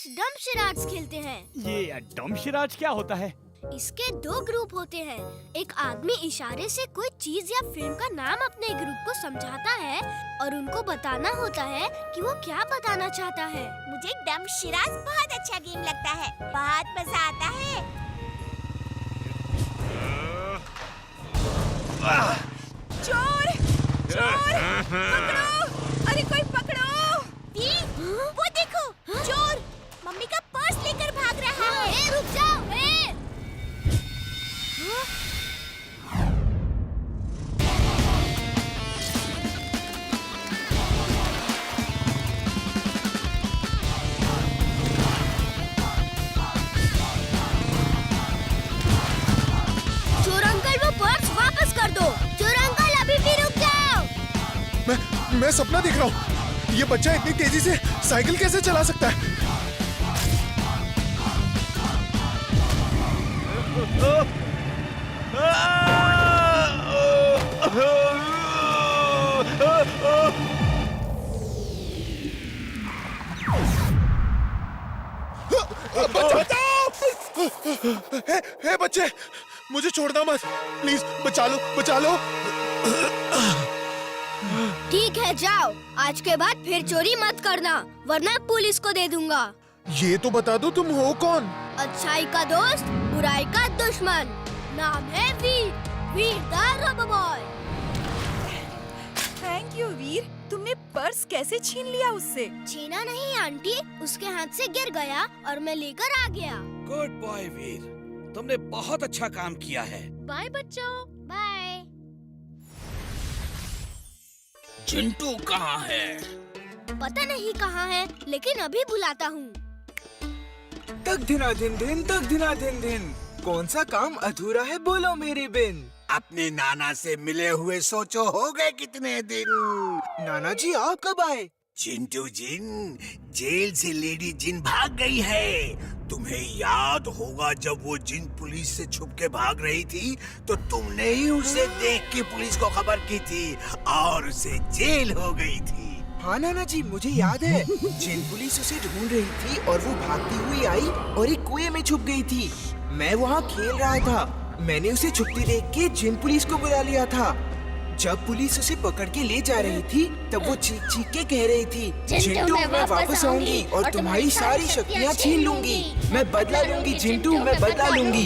Birds डम्बशिराड्स खेलते हैं। ये डम्बशिराड्स क्या होता है? इसके दो ग्रुप होते हैं। एक आदमी इशारे से कोई चीज या फिल्म का नाम अपने ग्रुप को समझाता है और उनको बताना होता है कि वो क्या बताना चाहता है। मुझे डम्बशिराड्स बहुत अच्छा गेम लगता है, बहुत मजा आता है। चोर! चोर! पकड़ो! अरे कोई पकड़ो! वो देखो, चोर मम्मी का पर्स लेकर भाग रहा है। रुक जाओ! चोर अंकल, वो पर्स वापस कर दो। चोर अंकल, अभी भी रुक जाओ। मैं सपना देख रहा हूँ। ये बच्चा इतनी तेजी से साइकिल कैसे चला सकता है? हे बच्चे, मुझे छोड़ना मत, प्लीज बचा लो, बचा लो। ठीक है, जाओ। आज के बाद फिर चोरी मत करना, वरना पुलिस को दे दूंगा। ये तो बता दो, तुम हो कौन? अच्छाई का दोस्त, बुराई का दुश्मन। नाम है Veer, Veer the rubber boy. Thank you Veer, तुमने पर्स कैसे छीन लिया उससे? छीना नहीं आंटी, उसके हाथ से गिर गया और मैं लेकर आ गया। गुड बॉय वीर, तुमने बहुत अच्छा काम किया है। बाय बच्चों। बाय। चिंटू कहाँ है? पता नहीं कहाँ है, लेकिन अभी बुलाता हूँ। तक धिना धिन धिन, तक धिना धिन धिन। कौन सा काम अधूरा है, बोलो मेरी बिन। अपने नाना से मिले हुए सोचो हो गए कितने दिन। नाना जी आप कब आए? चिंटू जिन, जेल से लेडी जिन भाग गई है। तुम्हें याद होगा जब वो जिन पुलिस से छुप के भाग रही थी, तो तुमने ही उसे देख के पुलिस को खबर की थी और उसे जेल हो गई थी। हाँ नाना जी, मुझे याद है। जिन पुलिस उसे ढूंढ रही थी और वो भागती हुई आई और एक कुएं में छुप गई थी। मैं वहाँ खेल रहा था, मैंने उसे छुपती देख के जिन पुलिस को बुला लिया था। जब पुलिस उसे पकड़ के ले जा रही थी, तब वो चीख चीख के कह रही थी, चिंटू मैं वापस आऊंगी और तुम्हारी सारी शक्तियाँ छीन लूंगी। मैं बदला लूंगी चिंटू, मैं बदला लूंगी।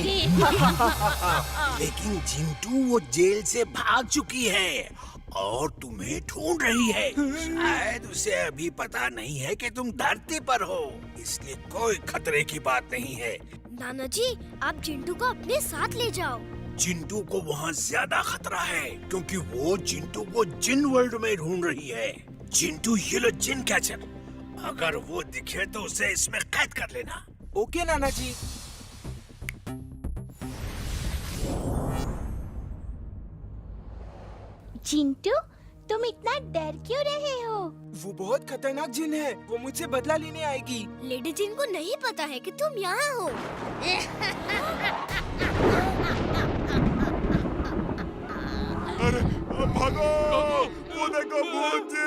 लेकिन चिंटू वो जेल से भाग चुकी है और तुम्हें ढूंढ रही है। शायद उसे अभी पता नहीं है कि तुम धरती पर हो, इसलिए कोई खतरे की बात नहीं है। नाना जी, आप चिंटू को अपने साथ ले जाओ। चिंटू को वहाँ ज्यादा खतरा है, क्योंकि वो चिंटू को जिन वर्ल्ड में ढूंढ रही है। चिंटू ये लो जिन कैचर, अगर वो दिखे तो उसे इसमें कैद कर लेना। ओके नाना जी। चिंटू, तुम इतना डर क्यों रहे हो? वो बहुत खतरनाक जिन है, वो मुझसे बदला लेने आएगी। लेडी जिन को नहीं पता है कि तुम यहाँ हो। अरे भागो, वो देखो भूत जी।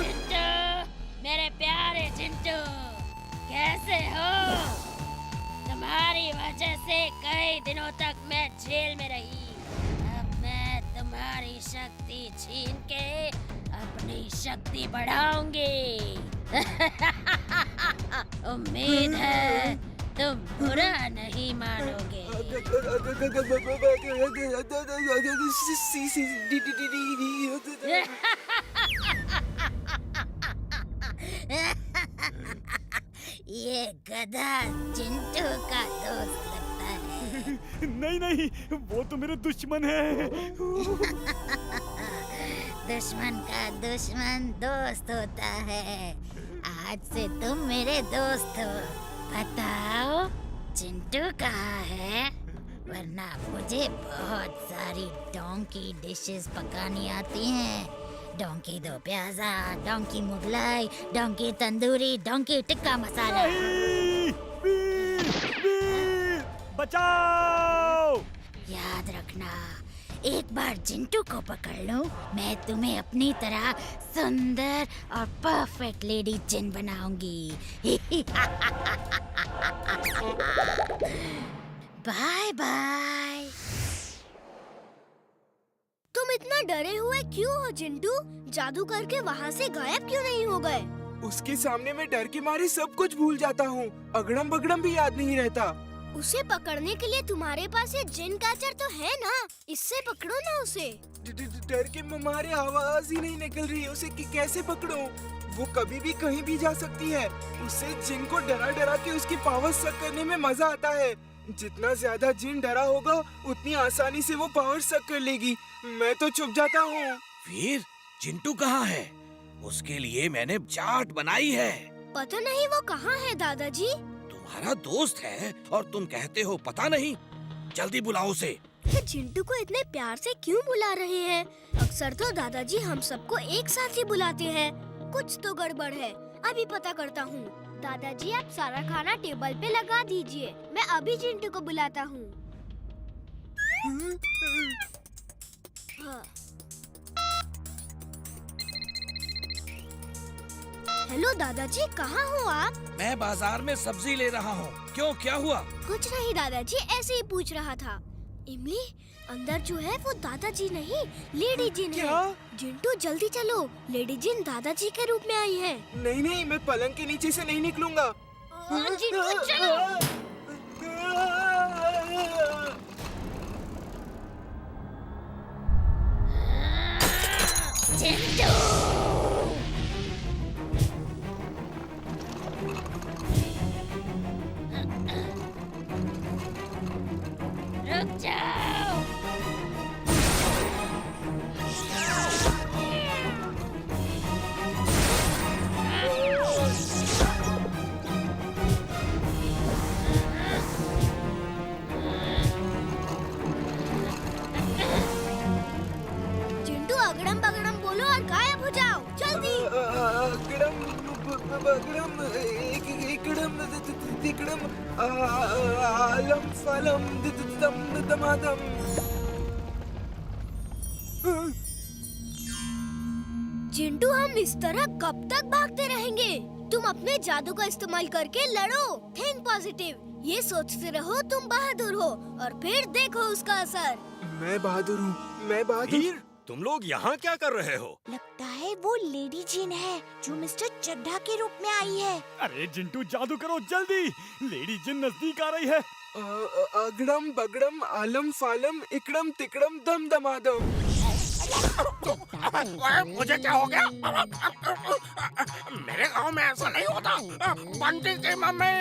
चिंटू, मेरे प्यारे चिंटू, कैसे हो? तुम्हारी वजह से कई दिनों तक मैं जेल में रही। अब मैं तुम्हारी शक्ति छीन के अपनी शक्ति बढ़ाऊंगी। उम्मीद है तुम बुरा नहीं मानोगे। ये गधा चिंटू का दोस्त लगता है। नहीं नहीं, वो तो मेरे दुश्मन है। दुश्मन का दुश्मन दोस्त होता है। आज से तुम मेरे दोस्त हो। बताओ चिंटू कहाँ है? वरना मुझे बहुत सारी डोंकी डिशेस पकानी आती हैं। Donkey do pyaza, donkey Mughlai, donkey tandoori, donkey tikka masala. नहीं! वीर! वीर! बचाओ! याद रखना, एक बार जिंटू को पकड़ लूं, मैं तुम्हें अपनी तरह सुंदर और परफेक्ट लेडी जिन बनाऊंगी। Bye bye. तुम इतना डरे हुए क्यों हो चिंटू? जादू करके वहाँ से गायब क्यों नहीं हो गए? उसके सामने मैं डर के मारे सब कुछ भूल जाता हूँ। अगड़म बगड़म भी याद नहीं रहता। उसे पकड़ने के लिए तुम्हारे पास ये जिन कैचर तो है ना, इससे पकड़ो ना उसे। डर के मारे आवाज ही नहीं निकल रही। उसे कैसे पकड़ूं? वो कभी भी कहीं भी जा सकती है। उससे जिन को डरा डरा के उसकी पावर सक करने में मजा आता है। जितना ज्यादा जिन डरा होगा उतनी आसानी से वो पावर सक कर लेगी। मैं तो छुप जाता हूँ। वीर, चिंटू कहाँ है? उसके लिए मैंने चाट बनाई है। पता नहीं वो कहाँ है दादाजी। तुम्हारा दोस्त है और तुम कहते हो पता नहीं। जल्दी बुलाओ उसे। ये चिंटू को इतने प्यार से क्यों बुला रहे हैं? अक्सर तो दादाजी हम सबको एक साथ ही बुलाते हैं। कुछ तो गड़बड़ है, अभी पता करता हूँ। दादाजी आप सारा खाना टेबल पे लगा दीजिए, मैं अभी चिंटू को बुलाता हूँ। हाँ। हेलो दादाजी, कहाँ हो आप? मैं बाजार में सब्जी ले रहा हूँ। क्यों, क्या हुआ? कुछ नहीं दादाजी, ऐसे ही पूछ रहा था। इमली, अंदर जो है वो दादाजी नहीं, लेडी जिन है। क्या? जिंटू जल्दी चलो, लेडी जिन दादाजी के रूप में आई है। नहीं नहीं, मैं पलंग के नीचे से नहीं निकलूंगा। जिंटू चलो। जिंटू! रुक जाओ। जिंटू अगड़म बगड़म बोलो और गायब हो जाओ, जल्दी। अगड़म बगड़म इकड़म तिकड़म आलम फलम दम दमादम। जिंटू हम इस तरह कब तक भागते रहेंगे? तुम अपने जादू का इस्तेमाल करके लड़ो। थिंक पॉजिटिव, ये सोचते रहो तुम बहादुर हो और फिर देखो उसका असर। मैं बहादुर हूँ, मैं बहादुर। वीर, तुम लोग यहाँ क्या कर रहे हो? लगता है वो लेडी जिन है जो मिस्टर चड्ढा के रूप में आई है। अरे जिंटू, जादू करो जल्दी, लेडी जिन नजदीक आ रही है। अगड़म बगड़म आलम फालम इकड़म तिकड़म दम दमादम। मुझे क्या हो गया? मेरे गांव में ऐसा नहीं होता। बंटी की मम्मी।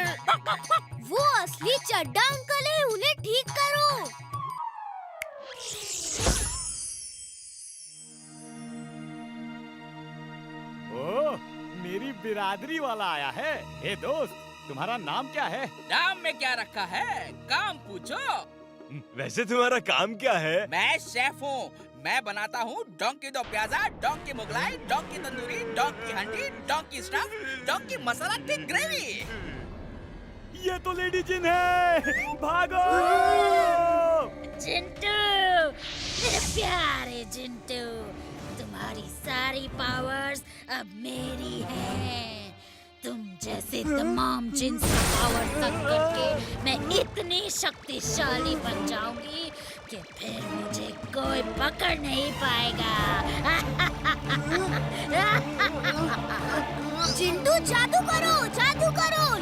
वो असली चड्ढा अंकल है, उन्हें ठीक करो। ओ, मेरी बिरादरी वाला आया है। हे दोस्त, तुम्हारा नाम क्या है? नाम में क्या रखा है, काम पूछो। वैसे तुम्हारा काम क्या है? मैं शेफ हूँ। मैं बनाता हूँ donkey do pyaza, donkey Mughlai, donkey tandoori, donkey handi, donkey stuff, donkey masala टिक ग्रेवी। ये तो लेडी जिन है, भागो! जिंटू, मेरे प्यारे जिंटू, तुम्हारी सारी पावर्स अब मेरी हैं। तुम जैसे तमाम जिन्स का पावर तक करके मैं इतनी शक्तिशाली बन जाऊंगी कि फिर मुझे कोई पकड़ नहीं पाएगा। जिंटू जादू करो,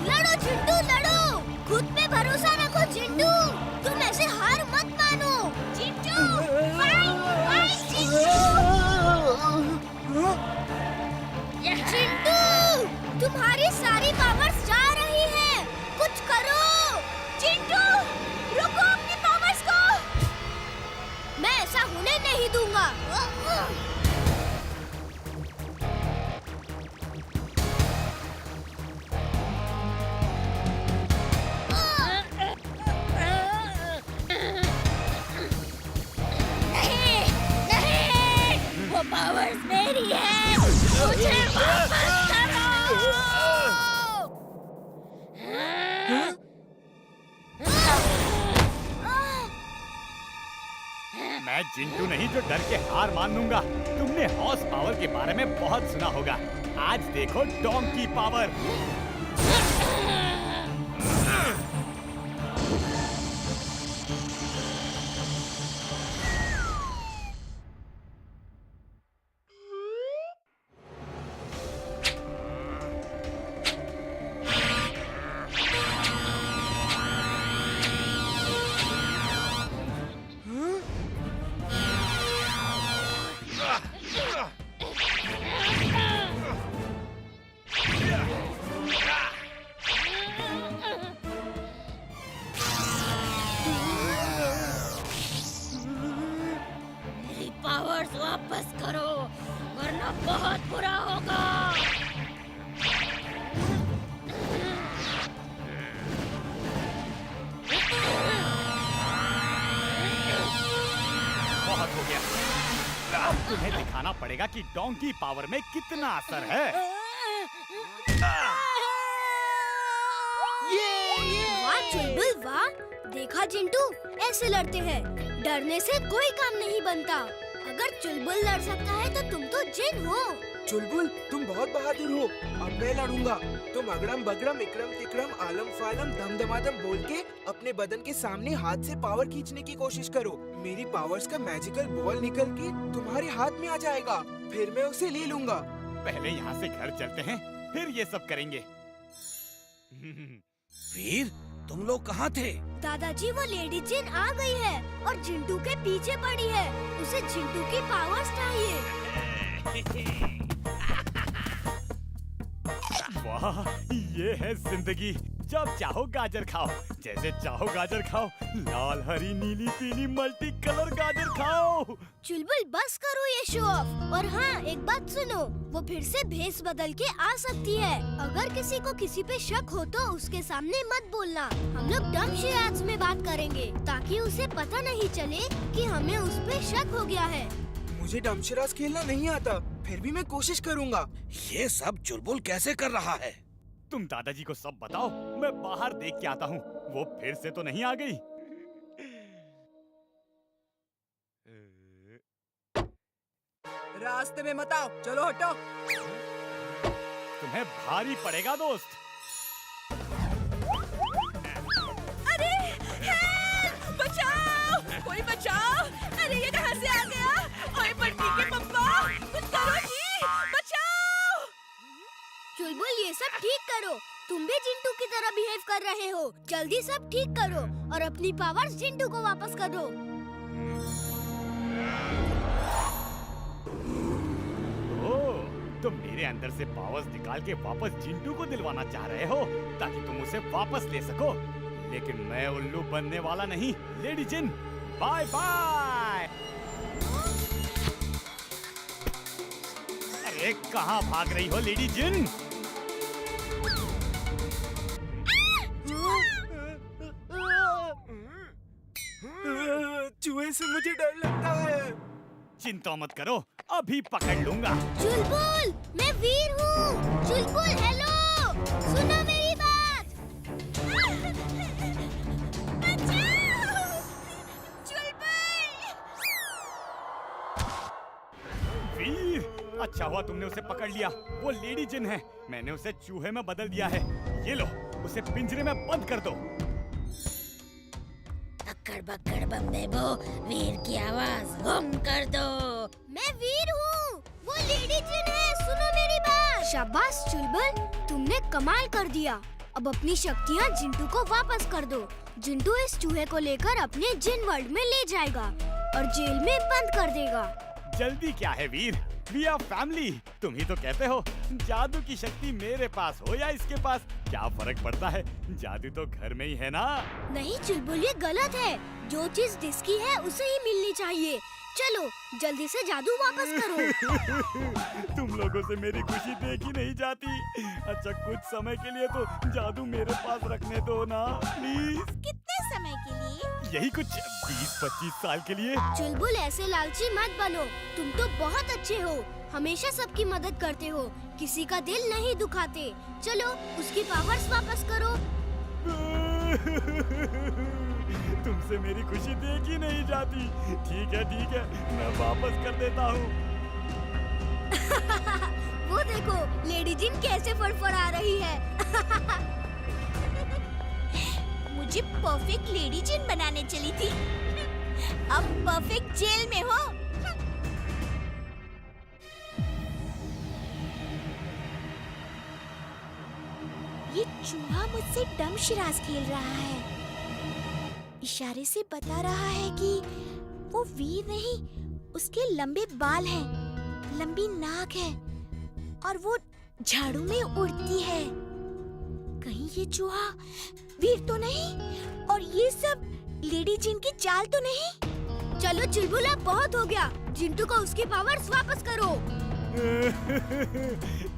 लड़ो जिंटू लड़ो। खुद पे भरोसा रखो जिंटू, तुम ऐसे हार मत मानो। जिंटू, फाइट जिंटू, तुम्हारी सारी पावर्स जा रही हैं। कुछ करो जिंटू, रुको अपनी पावर्स को। मैं ऐसा होने नहीं दूंगा। नहीं, नहीं, वो पावर्स मेरी मेरी है, मुझे वापस करो। मैं जिंटू नहीं जो डर के हार मान लूंगा। तुमने हॉर्स पावर के बारे में बहुत सुना होगा, आज देखो डोंकी पावर। मेरी पावर्स वापस करो, वरना बहुत बुरा होगा। बहुत हो गया, अब तुम्हें दिखाना पड़ेगा कि डोंकी पावर में कितना असर है। वाह चुलबुल वाह, देखा जिंटू, ऐसे लड़ते हैं, डरने से कोई काम नहीं बनता। अगर चुलबुल लड़ सकता है तो तुम तो जिन हो। चुलबुल, तुम बहुत बहादुर हो। अब मैं लड़ूंगा। तुम अगड़म बगड़म इकड़म तिकड़म आलम फालम दम दमादम बोल के अपने बदन के सामने हाथ से पावर खींचने की कोशिश करो। मेरी पावर्स का मैजिकल बॉल निकल के तुम्हारे हाथ में आ जाएगा, फिर मैं उसे ले लूंगा। पहले यहाँ से घर चलते हैं, फिर ये सब करेंगे। वीर, तुम लोग कहाँ थे? दादाजी, वो लेडी जिन आ गई है और जिंटू के पीछे पड़ी है। उसे जिंटू की पावर्स चाहिए। वाह, ये है जिंदगी। जब चाहो गाजर खाओ, जैसे चाहो गाजर खाओ, लाल हरी नीली पीली मल्टी कलर गाजर खाओ। चुलबुल बस करो ये शो ऑफ। और हाँ, एक बात सुनो, वो फिर से भेस बदल के आ सकती है। अगर किसी को किसी पे शक हो तो उसके सामने मत बोलना। हम लोग डम शराड्स में बात करेंगे ताकि उसे पता नहीं चले कि हमें उस पे शक हो गया है। मुझे डमशराज खेलना नहीं आता, फिर भी मैं कोशिश करूंगा। ये सब चुलबुल कैसे कर रहा है? तुम दादाजी को सब बताओ, मैं बाहर देख के आता हूँ। वो फिर से तो नहीं आ गई? रास्ते में मत आओ, चलो हटो। तुम्हें भारी पड़ेगा दोस्त। अरे हेल्प! बचाओ, कोई बचाओ! अरे ये कहाँ से आ गया? ओए बंटी के पप्पा, कुछ करो जी, बचाओ! चुलबुल, ये सब ठीक करो। तुम भी जिंटू की तरह बिहेव कर रहे हो। जल्दी सब ठीक करो और अपनी पावर्स जिंटू को वापस कर दो। तुम मेरे अंदर से पावर्स निकाल के वापस जिंटू को दिलवाना चाह रहे हो ताकि तुम उसे वापस ले सको। लेकिन मैं उल्लू बनने वाला नहीं। लेडी जिन, बाय बाय। अरे कहाँ भाग रही हो लेडी जिन? चूहे से मुझे डर लगता है। चिंता मत करो, अभी पकड़ लूंगा। चुलबुल, मैं वीर हूँ। चुलबुल हेलो, सुनो मेरी बात। वीर, अच्छा हुआ तुमने उसे पकड़ लिया। वो लेडी जिन है, मैंने उसे चूहे में बदल दिया है। ये लो, उसे पिंजरे में बंद कर दो। अक्कड़ बक्कड़ बम बेबो, वीर की आवाज गुम कर दो। मैं वीर हूँ, वो लेडी जिन है, सुनो मेरी बात। शाबाश चुलबुल, तुमने कमाल कर दिया। अब अपनी शक्तियाँ जिंटू को वापस कर दो। जिंटू इस चूहे को लेकर अपने जिन वर्ल्ड में ले जाएगा और जेल में बंद कर देगा। जल्दी क्या है वीर, वी आर फैमिली। तुम ही तो कहते हो जादू की शक्ति मेरे पास हो या इसके पास, क्या फर्क पड़ता है? जादू तो घर में ही है ना। नहीं चुलबुल, ये गलत है। जो चीज जिसकी है उसे ही मिलनी चाहिए। चलो जल्दी से जादू वापस करो। तुम लोगों से मेरी खुशी देखी नहीं जाती। अच्छा कुछ समय के लिए तो जादू मेरे पास रखने दो ना प्लीज। कितने समय के लिए? यही कुछ 20-25 साल के लिए। चुलबुल ऐसे लालची मत बनो, तुम तो बहुत अच्छे हो, हमेशा सबकी मदद करते हो, किसी का दिल नहीं दुखाते। चलो उसकी पावर्स वापस करो। तुमसे मेरी खुशी देखी नहीं जाती। ठीक है, मैं वापस कर देता हूँ। वो देखो लेडी जिन कैसे फड़फड़ा रही है। मुझे परफेक्ट लेडी जिन बनाने चली थी, अब परफेक्ट जेल में हो। ये चूहा मुझसे डम शिराज खेल रहा है, इशारे से बता रहा है कि वो वीर नहीं, उसके लंबे बाल हैं, लंबी नाक है और वो झाड़ू में उड़ती है। कहीं ये चूहा वीर तो नहीं और ये सब लेडी जिन की चाल तो नहीं? चलो चुलबुल अब बहुत हो गया, जिंटू को उसकी पावर्स वापस करो।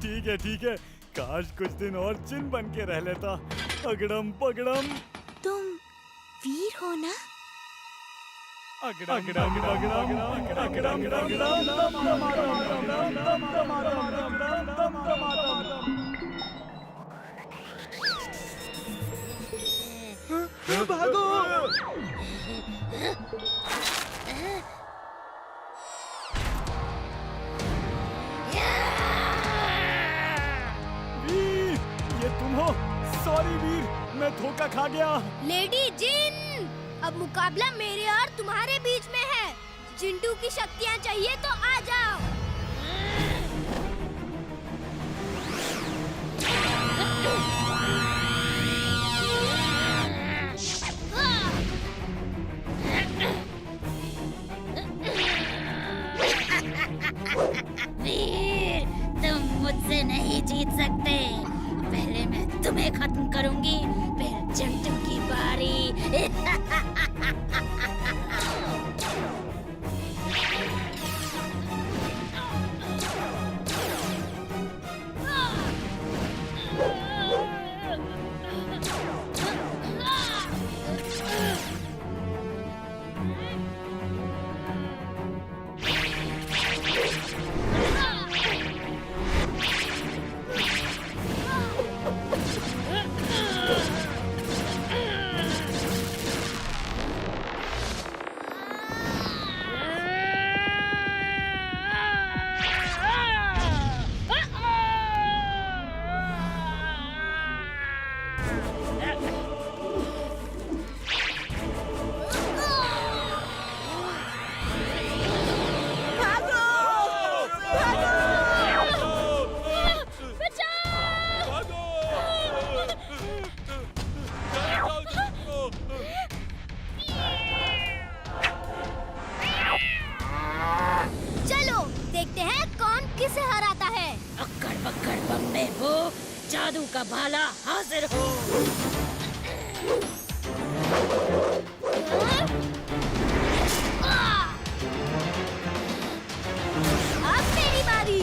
ठीक है, काश कुछ दिन और जिन बन के रह लेता। अगड़म पगड़म। तुम वीर हो ना? भागो! वीर, ये तुम हो? सॉरी वीर, मैं धोखा खा गया। लेडी जिन, अब मुकाबला मेरे और तुम्हारे बीच में है। जिंटू की शक्तियाँ चाहिए तो आ जाओ। वीर, तुम मुझसे नहीं जीत सकते। पहले मैं तुम्हें खत्म करूंगी, फिर जिंटू की बारी। किसे हराता है? अक्कड़ बक्कड़ बम्बे वो, जादू का भाला हाजिर हो। अब मेरी बारी।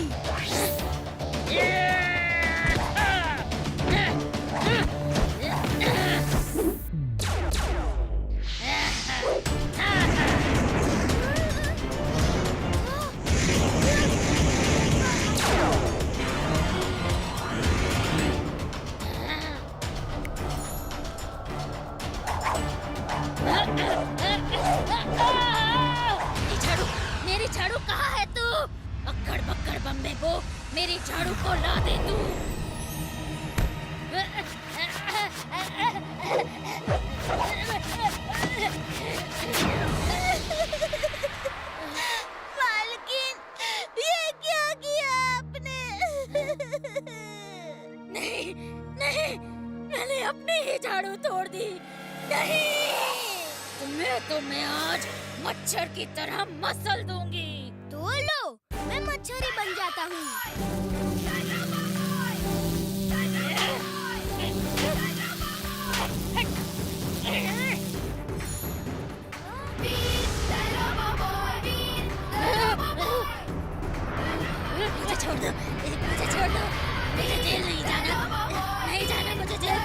मेरी झाड़ू कहाँ है तू? अक्कड़ बक्कड़ बम्बे को मेरी झाड़ू को ला दे तू। मालकिन, ये क्या किया आपने? नहीं नहीं, मैंने अपनी ही झाड़ू तोड़ दी। नहीं, तुम्हें आज मच्छर की तरह मसल दूंगी। तो लो, मैं मच्छर ही बन जाता हूँ। मुझे छोड़ दो, मुझे छोड़ दो, मुझे जेल नहीं जाना, नहीं जाना मुझे जेल।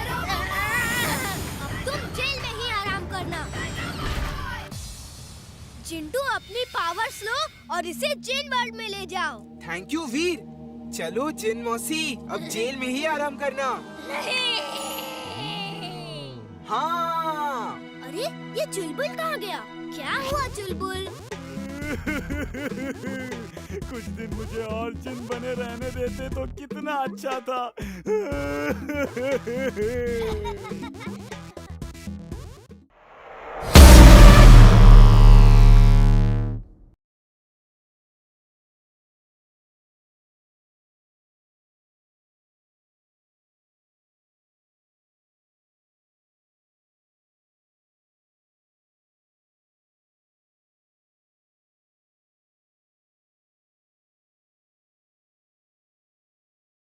अब तुम जेल में ही आराम करना। पावर्स लो और इसे जिन वर्ल्ड में ले जाओ। थैंक यू वीर। चलो जिन मौसी, अब जेल में ही आराम करना। नहीं। हाँ। अरे ये चुलबुल कहाँ गया? क्या हुआ चुलबुल? कुछ दिन मुझे और जिन बने रहने देते तो कितना अच्छा था।